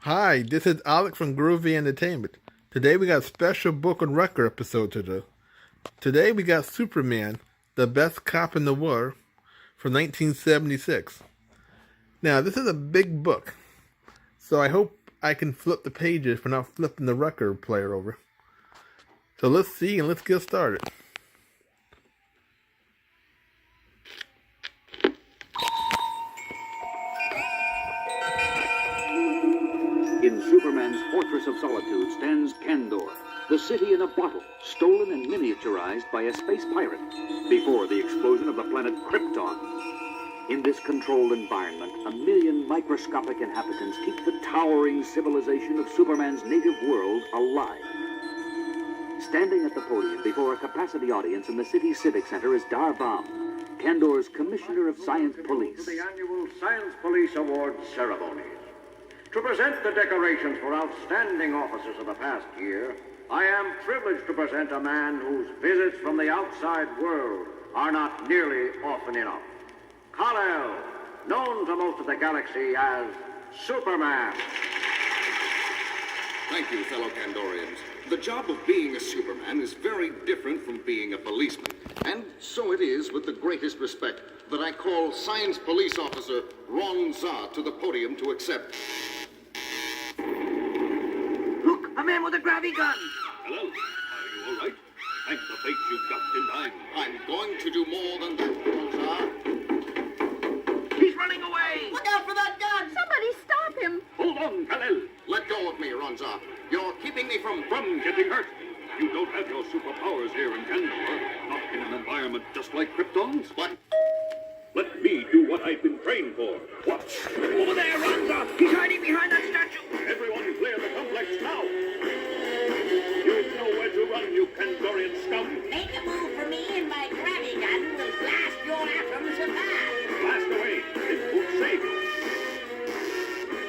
Hi, this is Alec from Groovy Entertainment. Today we got a special book and record episode to do. Today we got Superman, the best cop in the world, from 1976. Now this is a big book, so I hope I can flip the pages without flipping the record player over. So let's see and let's get started. In Superman's Fortress of Solitude stands Kandor, the city in a bottle, stolen and miniaturized by a space pirate, before the explosion of the planet Krypton. In this controlled environment, 1 million microscopic inhabitants keep the towering civilization of Superman's native world alive. Standing at the podium before a capacity audience in the city's civic center is Darbaum, Kandor's Commissioner of Science Police. To the annual Science Police Awards ceremony. To present the decorations for outstanding officers of the past year, I am privileged to present a man whose visits from the outside world are not nearly often enough. Kal-El, known to most of the galaxy as Superman. Thank you, fellow Kandorians. The job of being a Superman is very different from being a policeman. And so it is with the greatest respect that I call Science Police Officer Ron Za to the podium to accept. Look, a man with a gravity gun. Hello, are you all right? Thank the fate you ducked in time. I'm going to do more than that, Ron Za. He's running away. Look out for that gun! Somebody stop him! Hold on, Kal-El. Let go of me, Ron Za. You're keeping me from getting hurt. You don't have your superpowers here in Kandor, not in an environment just like Krypton's. But let me do what I've been trained for. Watch. Over there, Ranza. He's hiding behind that statue. Everyone clear the complex now. You know where to run, you Kandorian scout. Make a move for me and my gravity gun will blast your atoms apart. Blast away. It won't save you.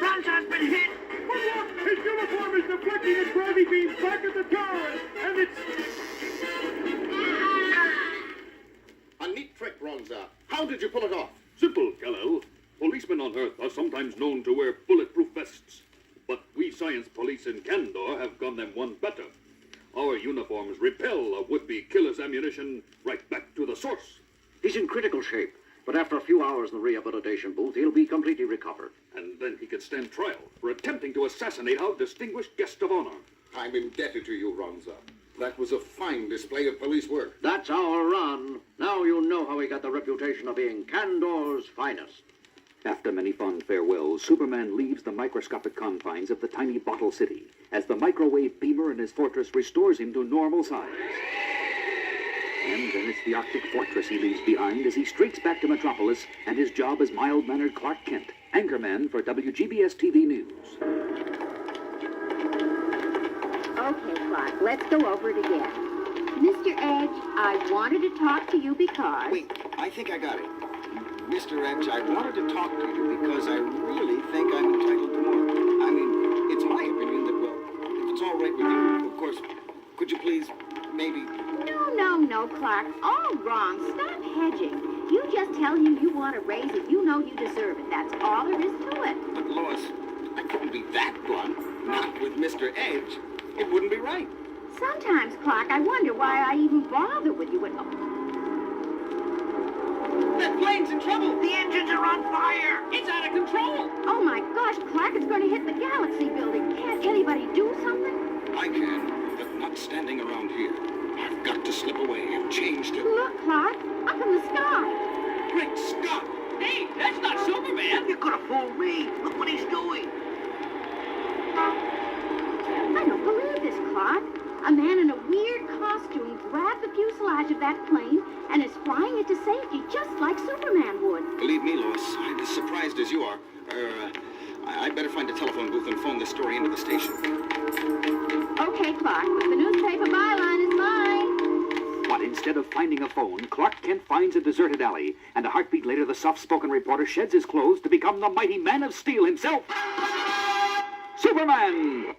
Ranza's been hit. His uniform is deflecting the gravity beams back at the tower, and it's... A neat trick, Ron Za. How did you pull it off? Simple, Kal-El. Policemen on Earth are sometimes known to wear bulletproof vests. But we science police in Kandor have gone them one better. Our uniforms repel a would-be killer's ammunition right back to the source. He's in critical shape, but after a few hours in the rehabilitation booth, he'll be completely recovered. And then he could stand trial for attempting to assassinate our distinguished guest of honor. I'm indebted to you, Ron Za. That was a fine display of police work. That's our run. Now you know how he got the reputation of being Kandor's finest. After many fond farewells, Superman leaves the microscopic confines of the tiny bottle city as the microwave beamer in his fortress restores him to normal size. And then it's the Arctic fortress he leaves behind as he streaks back to Metropolis and his job as mild-mannered Clark Kent, anchorman for WGBS TV News. Okay, Clark, let's go over it again. Mr. Edge, I wanted to talk to you because... Wait, I think I got it. Mr. Edge, I wanted to talk to you because I really think I'm entitled to more. I mean, it's my opinion that, well, if it's all right with you, of course, could you please, maybe... No, Clark, all wrong. Stop hedging. You just tell him you want to raise it. You know you deserve it. That's all there is to it. But, Lois, I couldn't be that blunt. Not with Mr. Edge. It wouldn't be right. Sometimes, Clark, I wonder why I even bother with you at all. That plane's in trouble! The engines are on fire. It's out of control! Oh, my gosh, Clark, it's going to hit the Galaxy building. Can't anybody do something? I can, but not standing around here. I've got to slip away and change to... Look, Clark, up in the sky. Great Scott! Hey, that's not Superman! You could have fooled me. Look what he's doing. I don't believe this, Clark. A man in a weird costume grabbed the fuselage of that plane and is flying it to safety just like Superman would. Believe me, Lois, I'm as surprised as you are. I'd better find a telephone booth and phone this story into the station. Okay, Clark, but the newspaper byline is mine. But instead of finding a phone, Clark Kent finds a deserted alley, and a heartbeat later the soft-spoken reporter sheds his clothes to become the mighty Man of Steel himself. Superman!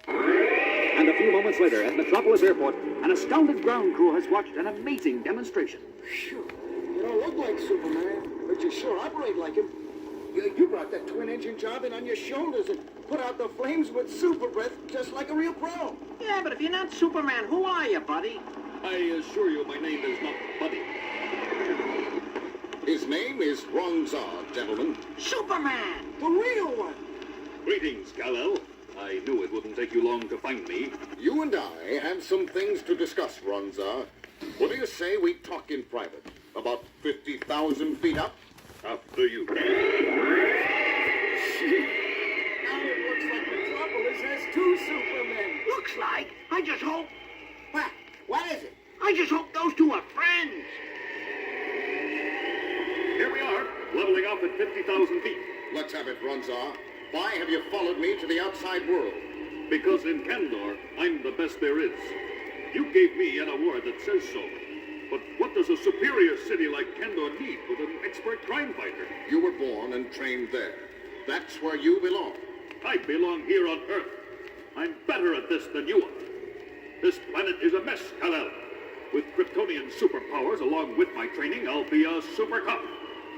And a few moments later, at Metropolis Airport, an astounded ground crew has watched an amazing demonstration. Phew. You don't look like Superman, but you sure operate like him. You brought that twin-engine job in on your shoulders and put out the flames with super breath just like a real pro. Yeah, but if you're not Superman, who are you, buddy? I assure you my name is not Buddy. His name is Ronza, gentlemen. Superman! The real one. Greetings, Kal-El. I knew it wouldn't take you long to find me. You and I have some things to discuss, Ronza. What do you say we talk in private? About 50,000 feet up? After you. Now it looks like Metropolis has two Supermen. Looks like. I just hope. What is it? I just hope those two are friends. Here we are, leveling off at 50,000 feet. Let's have it, Ronza. Why have you followed me to the outside world? Because in Kandor, I'm the best there is. You gave me an award that says so. But what does a superior city like Kandor need with an expert crime fighter? You were born and trained there. That's where you belong. I belong here on Earth. I'm better at this than you are. This planet is a mess, Kal-El. With Kryptonian superpowers along with my training, I'll be a super cop.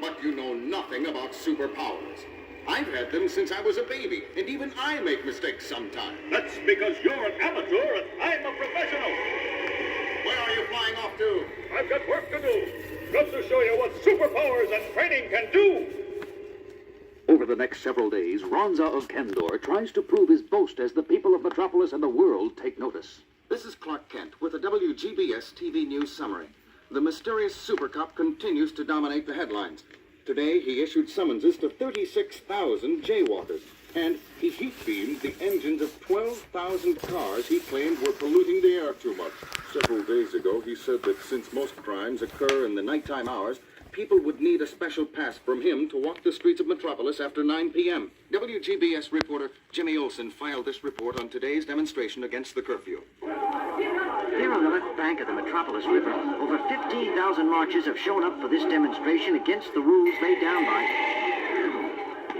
But you know nothing about superpowers. I've had them since I was a baby, and even I make mistakes sometimes. That's because you're an amateur and I'm a professional. Where are you flying off to? I've got work to do. Got to show you what superpowers and training can do. Over the next several days, Ronza of Kandor tries to prove his boast as the people of Metropolis and the world take notice. This is Clark Kent with a WGBS TV News summary. The mysterious super cop continues to dominate the headlines. Today, he issued summonses to 36,000 jaywalkers, and he heat-beamed the engines of 12,000 cars he claimed were polluting the air too much. Several days ago, he said that since most crimes occur in the nighttime hours, people would need a special pass from him to walk the streets of Metropolis after 9 p.m. WGBS reporter Jimmy Olsen filed this report on today's demonstration against the curfew. Here on the left bank of the Metropolis River, over 15,000 marchers have shown up for this demonstration against the rules laid down by...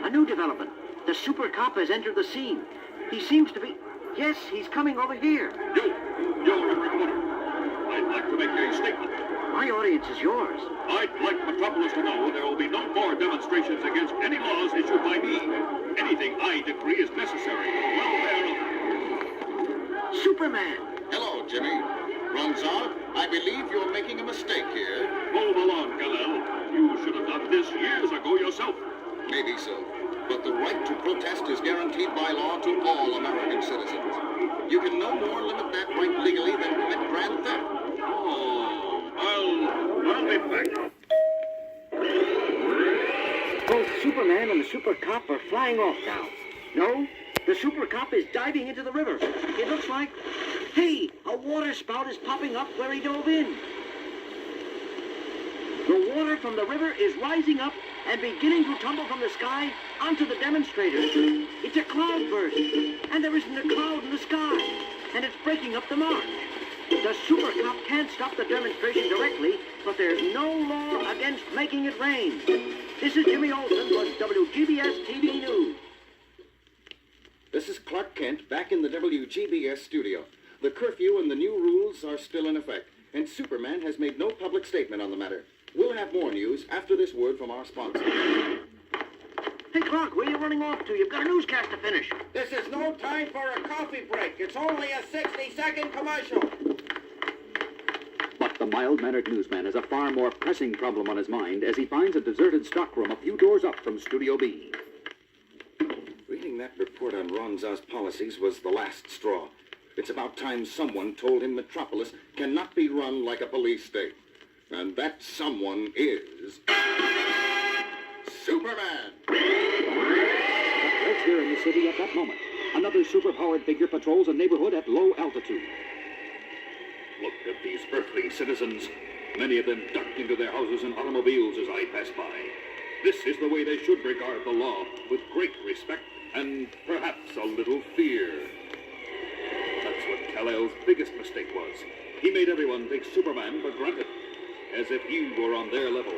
A new development. The super cop has entered the scene. He seems to be... Yes, he's coming over here. You reporter. I'd like to make a statement. My audience is yours. I'd like Metropolis to know there will be no more demonstrations against any laws issued by me. Anything I decree is necessary for the welfare of... Superman! Hello, Jimmy. Ronza, I believe you're making a mistake here. Move along, Kal-El. You should have done this years ago yourself. Maybe so. But the right to protest is guaranteed by law to all American citizens. You can no more limit that right legally than commit grand theft. Oh, I'll be back. Both Superman and the super cop are flying off now. No, the super cop is diving into the river. It looks like... Hey, a water spout is popping up where he dove in. The water from the river is rising up and beginning to tumble from the sky onto the demonstrators. It's a cloudburst, and there isn't a cloud in the sky, and it's breaking up the march. The super cop can't stop the demonstration directly, but there's no law against making it rain. This is Jimmy Olsen for WGBS TV News. This is Clark Kent back in the WGBS studio. The curfew and the new rules are still in effect, and Superman has made no public statement on the matter. We'll have more news after this word from our sponsor. Hey, Clark, where are you running off to? You've got a newscast to finish. This is no time for a coffee break. It's only a 60-second commercial. But the mild-mannered newsman has a far more pressing problem on his mind as he finds a deserted stockroom a few doors up from Studio B. Reading that report on Ronza's policies was the last straw. It's about time someone told him Metropolis cannot be run like a police state. And that someone is... Superman! Right here in the city at that moment, another super-powered figure patrols a neighborhood at low altitude. Look at these earthly citizens. Many of them ducked into their houses and automobiles as I passed by. This is the way they should regard the law, with great respect and perhaps a little fear. That's what Kal-El's biggest mistake was. He made everyone take Superman for granted, as if he were on their level.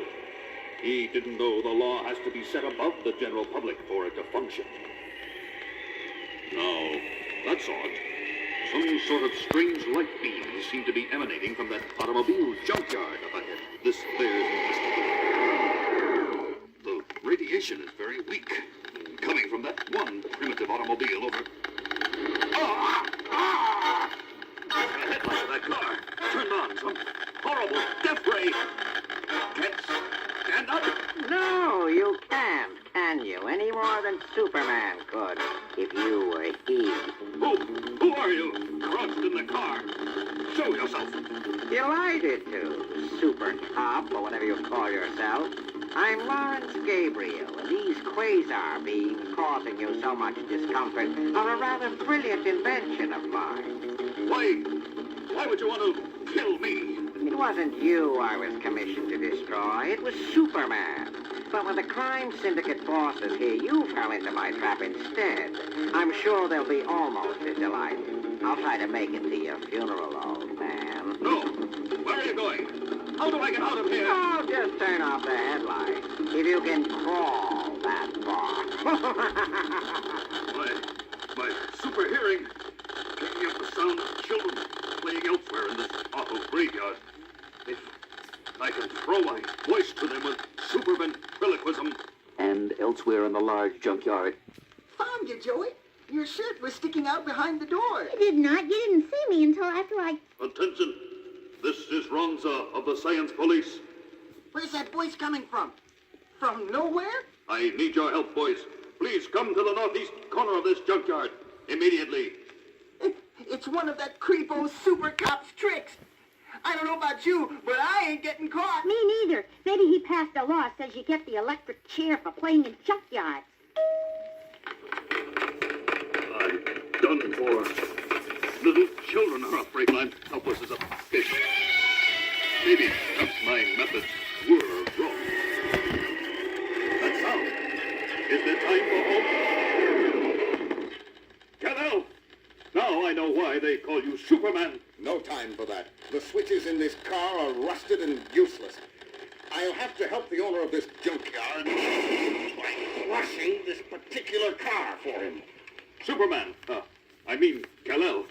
He didn't know the law has to be set above the general public for it to function. Now, that's odd. Some sort of strange light beams seem to be emanating from that automobile junkyard up ahead. This bears investigation. The radiation transmission is very weak. Coming from that one primitive automobile over... Oh! Ah! The headlight of that car turned on some horrible death ray. Can't stand up. No, you can't, can you? Any more than Superman could, if you were he. Who are you? Crouched in the car. Show yourself. Delighted to, Super Top, or whatever you call yourself. I'm Lawrence Gabriel, and these quasar beings causing you so much discomfort are a rather brilliant invention of mine. Why would you want to kill me? It wasn't you I was commissioned to destroy. It was Superman. But when the crime syndicate bosses hear you fell into my trap instead, I'm sure they'll be almost as delighted. I'll try to make it to your funeral, old man. No. Where are you going? How do I get out of here? Oh, just turn off the headlights. If you can crawl that far. my super hearing, picking up the sound of children playing elsewhere in this awful graveyard. If I can throw my voice to them with super ventriloquism. And elsewhere in the large junkyard. Found you, Joey. Your shirt was sticking out behind the door. I did not. You didn't see me until after I... Attention. This is Ronza of the Science Police. Where's that voice coming from? From nowhere? I need your help, boys. Please come to the northeast corner of this junkyard. Immediately. It's one of that creepo super cop's tricks. I don't know about you, but I ain't getting caught. Me neither. Maybe he passed a law says you get the electric chair for playing in junkyards. I'm done for. Little children are afraid I'm helpless as a fish. Maybe perhaps my methods were wrong. That sound. Is it time for home? Kal-El! Now I know why they call you Superman. No time for that. The switches in this car are rusted and useless. I'll have to help the owner of this junkyard by flushing this particular car for him. Superman, I mean Kal-El.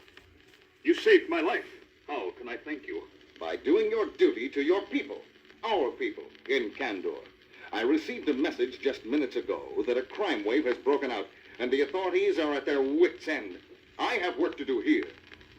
You saved my life. How can I thank you? By doing your duty to your people, our people, in Kandor. I received a message just minutes ago that a crime wave has broken out, and the authorities are at their wits' end. I have work to do here,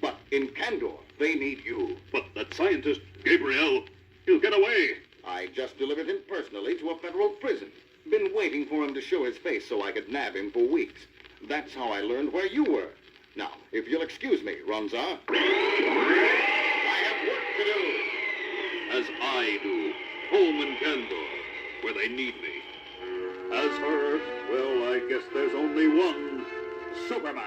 but in Kandor, they need you. But that scientist, Gabriel, he'll get away. I just delivered him personally to a federal prison. Been waiting for him to show his face so I could nab him for weeks. That's how I learned where you were. Now, if you'll excuse me, Ronza, I have work to do. As I do, home in Kandor, where they need me. As for Earth, well, I guess there's only one Superman.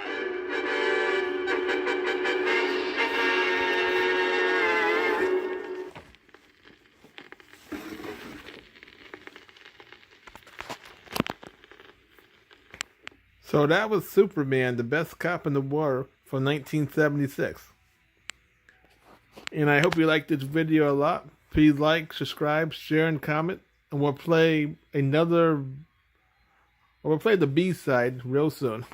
So that was Superman, the best cop in the war from 1976. And I hope you liked this video a lot. Please like, subscribe, share, and comment. And we'll play the B-side real soon.